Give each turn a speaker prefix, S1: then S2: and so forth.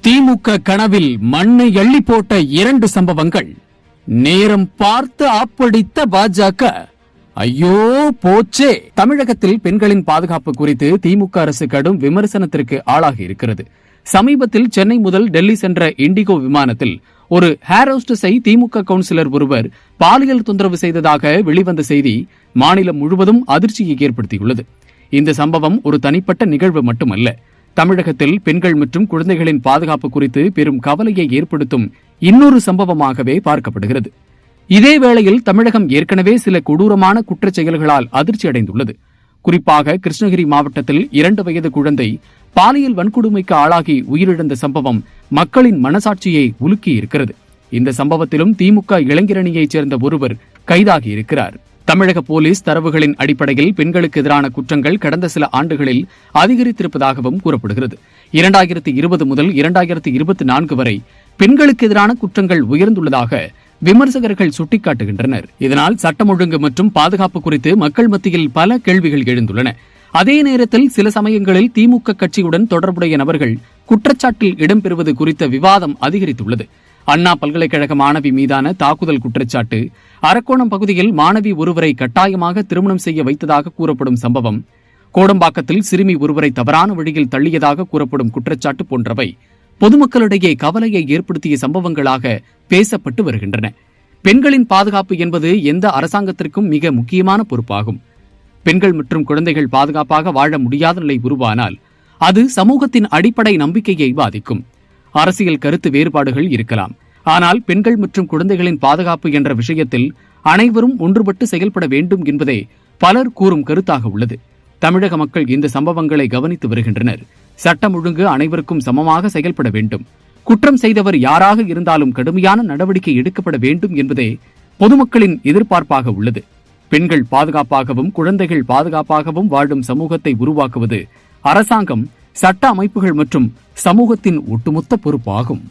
S1: திமுக கனவில் மண்ணை எள்ளி போட்ட 2 சம்பவங்கள். நேரம் பார்த்து ஆப்படித்த பாஜக. ஐயோ போச்சே. தமிழகத்தில் பெண்களின் பாதுகாப்பு குறித்து திமுக அரசு கடும் விமர்சனத்திற்கு ஆளாகி இருக்கிறது. சமீபத்தில் சென்னை முதல் டெல்லி சென்ற இண்டிகோ விமானத்தில் ஒரு ஏர் ஹோஸ்டஸை திமுக கவுன்சிலர் ஒருவர் பாலியல் தொந்தரவு செய்ததாக வெளிவந்த செய்தி மாநிலம் முழுவதும் அதிர்ச்சியை ஏற்படுத்தியுள்ளது. இந்த சம்பவம் ஒரு தனிப்பட்ட நிகழ்வு மட்டுமல்ல, தமிழகத்தில் பெண்கள் மற்றும் குழந்தைகளின் பாதுகாப்பு குறித்து பெரும் கவலையை ஏற்படுத்தும் இன்னொரு சம்பவமாகவே பார்க்கப்படுகிறது. இதேவேளையில் தமிழகம் ஏற்கனவே சில கொடூரமான குற்றச் செயல்களால் அதிர்ச்சி அடைந்துள்ளது. குறிப்பாக கிருஷ்ணகிரி மாவட்டத்தில் 2 வயது குழந்தை பாலியல் வன்கொடுமைக்கு ஆளாகி உயிரிழந்த சம்பவம் மக்களின் மனசாட்சியை உலுக்கியிருக்கிறது. இந்த சம்பவத்திலும் திமுக இளைஞரணியைச் சேர்ந்த ஒருவர் கைதாகியிருக்கிறார். தமிழக போலீஸ் தரவுகளின் அடிப்படையில் பெண்களுக்கு எதிரான குற்றங்கள் கடந்த சில ஆண்டுகளில் அதிகரித்திருப்பதாகவும் கூறப்படுகிறது. 2020 முதல் 2024 வரை பெண்களுக்கு எதிரான குற்றங்கள் உயர்ந்துள்ளதாக விமர்சகர்கள் சுட்டிக்காட்டுகின்றனர். இதனால் சட்டம் ஒழுங்கு மற்றும் பாதுகாப்பு குறித்து மக்கள் மத்தியில் பல கேள்விகள் எழுந்துள்ளன. அதே நேரத்தில் சில சமயங்களில் திமுக கட்சியுடன் தொடர்புடைய நபர்கள் குற்றச்சாட்டில் இடம்பெறுவது குறித்த விவாதம் அதிகரித்துள்ளது. அண்ணா பல்கலைக்கழக மாணவி மீதான தாக்குதல் குற்றச்சாட்டு, அரக்கோணம் பகுதியில் மாணவி ஒருவரை கட்டாயமாக திருமணம் செய்ய வைத்ததாக கூறப்படும் சம்பவம், கோடம்பாக்கத்தில் சிறுமி ஒருவரை தவறான வழியில் தள்ளியதாக கூறப்படும் குற்றச்சாட்டு போன்றவை பொதுமக்களிடையே கவலையை ஏற்படுத்திய சம்பவங்களாக பேசப்பட்டு வருகின்றன. பெண்களின் பாதுகாப்பு என்பது எந்த அரசாங்கத்திற்கும் மிக முக்கியமான பொறுப்பாகும். பெண்கள் மற்றும் குழந்தைகள் பாதுகாப்பாக வாழ முடியாத நிலை உருவானால் அது சமூகத்தின் அடிப்படை நம்பிக்கையை பாதிக்கும். அரசியல் கருத்து வேறுபாடுகள் இருக்கலாம், ஆனால் பெண்கள் மற்றும் குழந்தைகளின் பாதுகாப்பு என்ற விஷயத்தில் அனைவரும் ஒன்றுபட்டு செயல்பட வேண்டும் என்பதே பலர் கூறும் கருத்தாக உள்ளது. தமிழக மக்கள் இந்த சம்பவங்களை கவனித்து வருகின்றனர். சட்டம் ஒழுங்கு அனைவருக்கும் சமமாக செயல்பட வேண்டும். குற்றம் செய்தவர் யாராக இருந்தாலும் கடுமையான நடவடிக்கை எடுக்கப்பட வேண்டும் என்பதே பொதுமக்களின் எதிர்பார்ப்பாக உள்ளது. பெண்கள் பாதுகாப்பாகவும் குழந்தைகள் பாதுகாப்பாகவும் வாழும் சமூகத்தை உருவாக்குவது அரசாங்கம், சட்ட அமைப்புகள் மற்றும் சமூகத்தின் ஒட்டுமொத்த பொறுப்பாகும்.